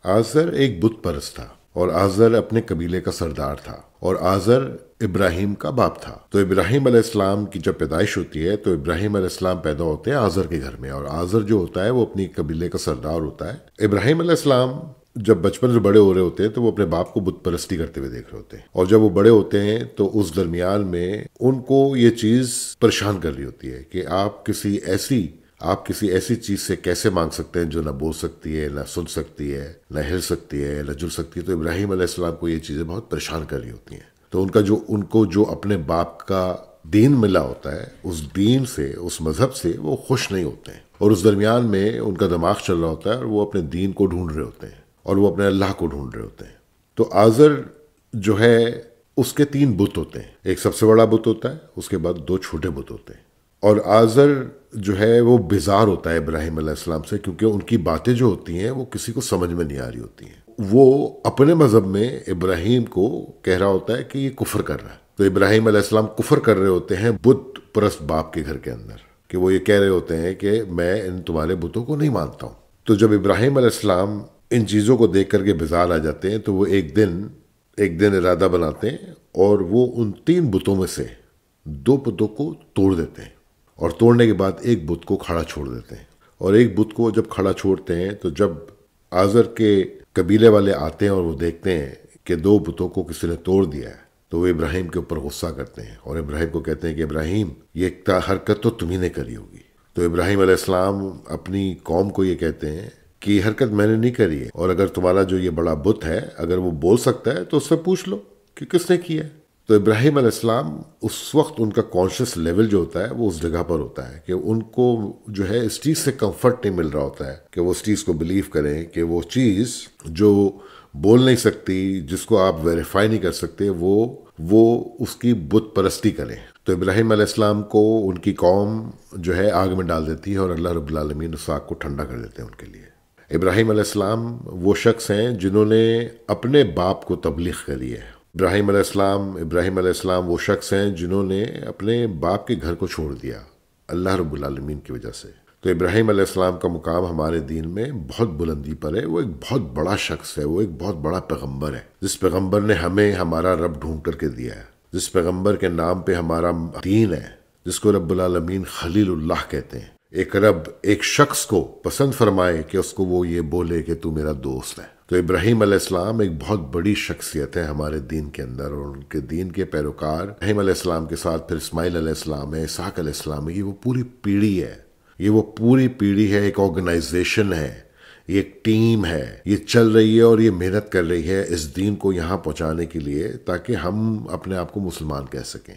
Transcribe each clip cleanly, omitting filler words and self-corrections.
آزر ایک بت پرست تھا اور آزر اپنے قبیلے کا سردار تھا اور آزر ابراہیم کا باپ تھا۔ تو ابراہیم علیہ السلام کی جب پیدائش ہوتی ہے تو ابراہیم علیہ السلام پیدا ہوتے ہیں آزر کے گھر میں، اور آزر جو ہوتا ہے وہ اپنی قبیلے کا سردار ہوتا ہے۔ ابراہیم علیہ السلام جب بچپن سے بڑے ہو رہے ہوتے ہیں تو وہ اپنے باپ کو بت پرستی کرتے ہوئے دیکھ رہے ہوتے ہیں، اور جب وہ بڑے ہوتے ہیں تو اس درمیان میں ان کو یہ چیز پریشان کر رہی ہوتی ہے کہ آپ کسی ایسی چیز سے کیسے مانگ سکتے ہیں جو نہ بول سکتی ہے، نہ سن سکتی ہے، نہ ہل سکتی ہے، نہ جل سکتی ہے۔ تو ابراہیم علیہ السلام کو یہ چیزیں بہت پریشان کر رہی ہوتی ہیں۔ تو ان کو جو اپنے باپ کا دین ملا ہوتا ہے، اس دین سے، اس مذہب سے وہ خوش نہیں ہوتے ہیں، اور اس درمیان میں ان کا دماغ چل رہا ہوتا ہے اور وہ اپنے دین کو ڈھونڈ رہے ہوتے ہیں اور وہ اپنے اللہ کو ڈھونڈ رہے ہوتے ہیں۔ تو آزر جو ہے اس کے 3 بت ہوتے ہیں، ایک سب سے بڑا بت ہوتا ہے، اس کے بعد 2 چھوٹے بت ہوتے ہیں، اور آزر جو ہے وہ بیزار ہوتا ہے ابراہیم علیہ السلام سے، کیونکہ ان کی باتیں جو ہوتی ہیں وہ کسی کو سمجھ میں نہیں آ رہی ہوتی ہیں۔ وہ اپنے مذہب میں ابراہیم کو کہہ رہا ہوتا ہے کہ یہ کفر کر رہا ہے۔ تو ابراہیم علیہ السلام کفر کر رہے ہوتے ہیں بت پرست باپ کے گھر کے اندر، کہ وہ یہ کہہ رہے ہوتے ہیں کہ میں ان تمہارے بتوں کو نہیں مانتا ہوں۔ تو جب ابراہیم علیہ السلام ان چیزوں کو دیکھ کر کے بیزار آ جاتے ہیں تو وہ ایک دن ارادہ بناتے ہیں اور وہ ان 3 بتوں میں سے 2 بتوں کو توڑ دیتے ہیں، اور توڑنے کے بعد ایک بت کو کھڑا چھوڑ دیتے ہیں۔ اور ایک بت کو جب کھڑا چھوڑتے ہیں تو جب آزر کے قبیلے والے آتے ہیں اور وہ دیکھتے ہیں کہ 2 بتوں کو کسی نے توڑ دیا ہے تو وہ ابراہیم کے اوپر غصہ کرتے ہیں اور ابراہیم کو کہتے ہیں کہ ابراہیم یہ حرکت تو تمہیں نے کری ہوگی۔ تو ابراہیم علیہ السلام اپنی قوم کو یہ کہتے ہیں کہ یہ حرکت میں نے نہیں کری ہے، اور اگر تمہارا جو یہ بڑا بت ہے اگر وہ بول سکتا ہے تو اس سے پوچھ لو کہ کس نے کیا ہے۔ تو ابراہیم علیہ السلام اس وقت ان کا کانشیس لیول جو ہوتا ہے وہ اس جگہ پر ہوتا ہے کہ ان کو جو ہے اس چیز سے کمفرٹ نہیں مل رہا ہوتا ہے کہ وہ اس چیز کو بلیو کریں کہ وہ چیز جو بول نہیں سکتی، جس کو آپ ویریفائی نہیں کر سکتے، وہ اس کی بت پرستی کریں۔ تو ابراہیم علیہ السلام کو ان کی قوم جو ہے آگ میں ڈال دیتی ہے اور اللہ رب العالمین اس آگ کو ٹھنڈا کر دیتے ہیں ان کے لیے۔ ابراہیم علیہ السلام وہ شخص ہیں جنہوں نے اپنے باپ کو تبلیغ کری ہے۔ ابراہیم علیہ السلام وہ شخص ہیں جنہوں نے اپنے باپ کے گھر کو چھوڑ دیا اللہ رب العالمین کی وجہ سے۔ تو ابراہیم علیہ السلام کا مقام ہمارے دین میں بہت بلندی پر ہے، وہ ایک بہت بڑا شخص ہے، وہ ایک بہت بڑا پیغمبر ہے، جس پیغمبر نے ہمیں ہمارا رب ڈھونڈ کر کے دیا ہے، جس پیغمبر کے نام پہ ہمارا دین ہے، جس کو رب العالمین خلیل اللہ کہتے ہیں۔ ایک رب ایک شخص کو پسند فرمائے کہ اس کو وہ یہ بولے کہ تو میرا دوست ہے۔ تو ابراہیم علیہ السلام ایک بہت بڑی شخصیت ہے ہمارے دین کے اندر، اور ان کے دین کے پیروکار ابراہیم علیہ السلام کے ساتھ پھر اسماعیل علیہ السلام ہے، اسحاق علیہ السلام ہے۔ یہ وہ پوری پیڑھی ہے، ایک آرگنائزیشن ہے، یہ ایک ٹیم ہے، یہ چل رہی ہے اور یہ محنت کر رہی ہے اس دین کو یہاں پہنچانے کے لیے تاکہ ہم اپنے آپ کو مسلمان کہہ سکیں۔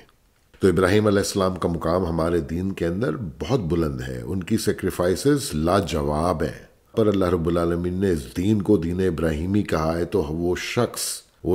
تو ابراہیم علیہ السلام کا مقام ہمارے دین کے اندر بہت بلند ہے، ان کی سیکریفائسز لاجواب ہیں۔ پر اللہ رب العالمین نے اس دین کو دین ابراہیمی کہا ہے، تو وہ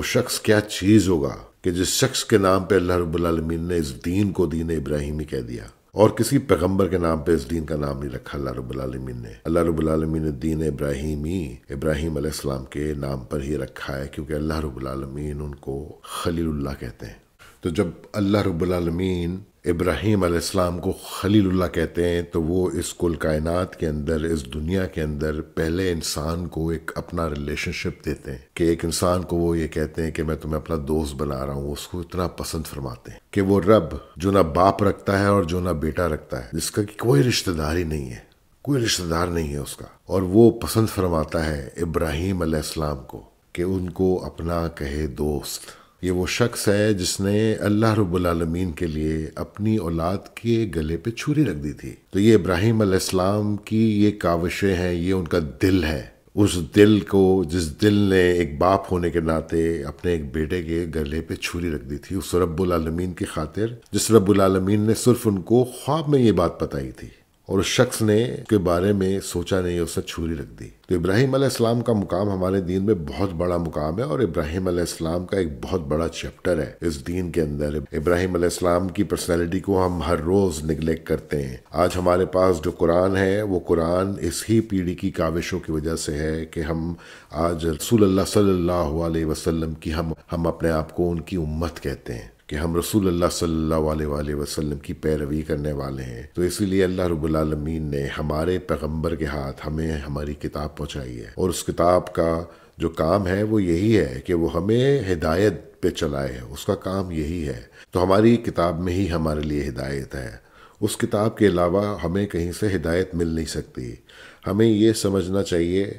شخص کیا چیز ہوگا کہ جس شخص کے نام پہ اللہ رب العالمین نے اس دین کو دین ابراہیمی کہہ دیا، اور کسی پیغمبر کے نام پہ اس دین کا نام نہیں رکھا اللہ رب العالمین نے۔ اللہ رب العالمین نے دین ابراہیمی ابراہیم علیہ السلام کے نام پر ہی رکھا ہے، کیونکہ اللہ رب العالمین ان کو خلیل اللہ کہتے ہیں۔ تو جب اللہ رب العالمین ابراہیم علیہ السلام کو خلیل اللہ کہتے ہیں تو وہ اس کل کائنات کے اندر، اس دنیا کے اندر پہلے انسان کو ایک اپنا ریلیشن شپ دیتے ہیں، کہ ایک انسان کو وہ یہ کہتے ہیں کہ میں تمہیں اپنا دوست بنا رہا ہوں، اس کو اتنا پسند فرماتے ہیں کہ وہ رب جو نہ باپ رکھتا ہے اور جو نہ بیٹا رکھتا ہے، جس کا کوئی رشتہ دار ہی نہیں ہے، کوئی رشتہ دار نہیں ہے اس کا، اور وہ پسند فرماتا ہے ابراہیم علیہ السلام کو کہ ان کو اپنا کہے دوست۔ یہ وہ شخص ہے جس نے اللہ رب العالمین کے لیے اپنی اولاد کے گلے پہ چھری رکھ دی تھی۔ تو یہ ابراہیم علیہ السلام کی یہ کاوشیں ہیں، یہ ان کا دل ہے، اس دل کو جس دل نے ایک باپ ہونے کے ناطے اپنے ایک بیٹے کے گلے پہ چھری رکھ دی تھی، اس رب العالمین کی خاطر جس رب العالمین نے صرف ان کو خواب میں یہ بات بتائی تھی اور اس شخص نے اس کے بارے میں سوچا نہیں، اسے چھری رکھ دی۔ تو ابراہیم علیہ السلام کا مقام ہمارے دین میں بہت بڑا مقام ہے، اور ابراہیم علیہ السلام کا ایک بہت بڑا چیپٹر ہے اس دین کے اندر۔ ابراہیم علیہ السلام کی پرسنالٹی کو ہم ہر روز نگلیکٹ کرتے ہیں۔ آج ہمارے پاس جو قرآن ہے وہ قرآن اس ہی پیڑھی کی کاوشوں کی وجہ سے ہے کہ ہم آج رسول اللہ صلی اللہ علیہ وسلم کی ہم اپنے آپ کو ان کی امت کہتے ہیں، کہ ہم رسول اللہ صلی اللہ علیہ وآلہ وسلم کی پیروی کرنے والے ہیں۔ تو اسی لیے اللہ رب العالمین نے ہمارے پیغمبر کے ہاتھ ہمیں ہماری کتاب پہنچائی ہے، اور اس کتاب کا جو کام ہے وہ یہی ہے کہ وہ ہمیں ہدایت پہ چلائے، اس کا کام یہی ہے۔ تو ہماری کتاب میں ہی ہمارے لیے ہدایت ہے، اس کتاب کے علاوہ ہمیں کہیں سے ہدایت مل نہیں سکتی۔ ہمیں یہ سمجھنا چاہیے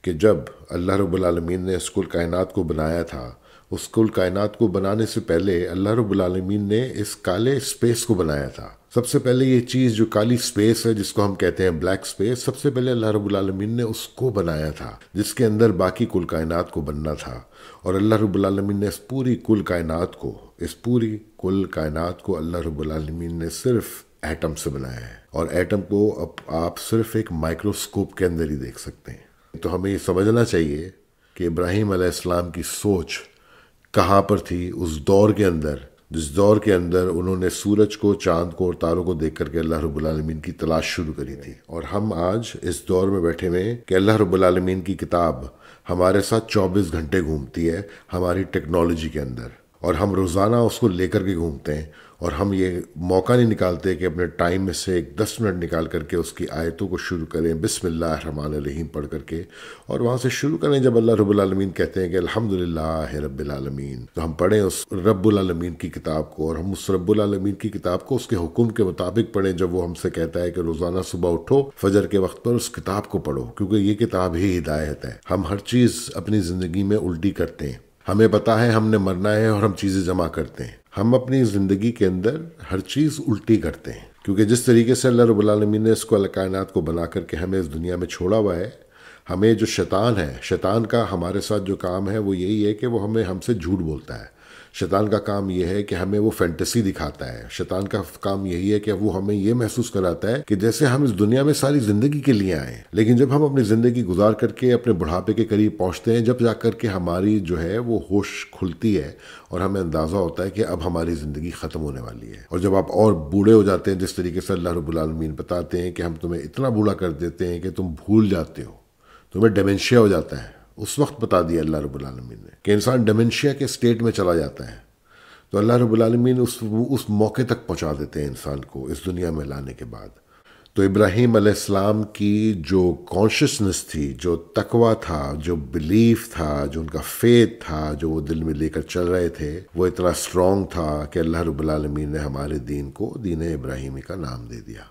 کہ جب اللہ رب العالمین نے اس کل کائنات کو بنایا تھا، اس کل کائنات کو بنانے سے پہلے اللہ رب العالمین نے اس کالے اسپیس کو بنایا تھا۔ سب سے پہلے یہ چیز جو کالی اسپیس ہے، جس کو ہم کہتے ہیں بلیک اسپیس، سب سے پہلے اللہ رب العالمین نے اس کو بنایا تھا، جس کے اندر باقی کل کائنات کو بننا تھا۔ اور اللہ رب العالمین نے اس پوری کل کائنات کو اللہ رب العالمین نے صرف ایٹم سے بنایا ہے، اور ایٹم کو اب آپ صرف ایک مائکروسکوپ کے اندر ہی دیکھ سکتے ہیں۔ تو ہمیں یہ سمجھنا چاہیے کہ ابراہیم علیہ السلام کی سوچ کہاں پر تھی اس دور کے اندر، جس دور کے اندر انہوں نے سورج کو، چاند کو اور تاروں کو دیکھ کر کے اللہ رب العالمین کی تلاش شروع کری تھی۔ اور ہم آج اس دور میں بیٹھے ہوئے ہیں کہ اللہ رب العالمین کی کتاب ہمارے ساتھ 24 گھنٹے گھومتی ہے ہماری ٹیکنالوجی کے اندر، اور ہم روزانہ اس کو لے کر کے گھومتے ہیں، اور ہم یہ موقع نہیں نکالتے کہ اپنے ٹائم میں سے ایک 10 منٹ نکال کر کے اس کی آیتوں کو شروع کریں، بسم اللہ الرحمن الرحیم پڑھ کر کے، اور وہاں سے شروع کریں۔ جب اللہ رب العالمین کہتے ہیں کہ الحمدللہ رب العالمین، تو ہم پڑھیں اس رب العالمین کی کتاب کو، اور ہم اس رب العالمین کی کتاب کو اس کے حکم کے مطابق پڑھیں۔ جب وہ ہم سے کہتا ہے کہ روزانہ صبح اٹھو، فجر کے وقت پر اس کتاب کو پڑھو، کیونکہ یہ کتاب ہی ہدایت ہے۔ ہم ہر چیز اپنی زندگی میں الٹی کرتے ہیں، ہمیں پتا ہے ہم نے مرنا ہے اور ہم چیزیں جمع کرتے ہیں۔ ہم اپنی زندگی کے اندر ہر چیز الٹی کرتے ہیں، کیونکہ جس طریقے سے اللہ رب العالمین نے اس کو کائنات کو بنا کر کے ہمیں اس دنیا میں چھوڑا ہوا ہے، ہمیں جو شیطان ہے، شیطان کا ہمارے ساتھ جو کام ہے وہ یہی ہے کہ وہ ہم سے جھوٹ بولتا ہے۔ شیطان کا کام یہ ہے کہ ہمیں وہ فینٹیسی دکھاتا ہے۔ شیطان کا کام یہی ہے کہ وہ ہمیں یہ محسوس کراتا ہے کہ جیسے ہم اس دنیا میں ساری زندگی کے لیے آئے ہیں، لیکن جب ہم اپنی زندگی گزار کر کے اپنے بڑھاپے کے قریب پہنچتے ہیں، جب جا کر کے ہماری جو ہے وہ ہوش کھلتی ہے اور ہمیں اندازہ ہوتا ہے کہ اب ہماری زندگی ختم ہونے والی ہے۔ اور جب آپ اور بوڑھے ہو جاتے ہیں، جس طریقے سے اللہ رب العالمین بتاتے ہیں کہ ہم تمہیں اتنا بوڑھا کر دیتے ہیں کہ تم بھول جاتے ہو، تمہیں ڈیمنشیا ہو جاتا ہے، اس وقت بتا دیا اللہ رب العالمین نے کہ انسان ڈیمنشیا کے سٹیٹ میں چلا جاتا ہے، تو اللہ رب العالمین اس موقع تک پہنچا دیتے ہیں انسان کو اس دنیا میں لانے کے بعد۔ تو ابراہیم علیہ السلام کی جو کانشسنس تھی، جو تقوی تھا، جو بلیف تھا، جو ان کا فیتھ تھا، جو وہ دل میں لے کر چل رہے تھے، وہ اتنا اسٹرانگ تھا کہ اللہ رب العالمین نے ہمارے دین کو دین ابراہیمی کا نام دے دیا۔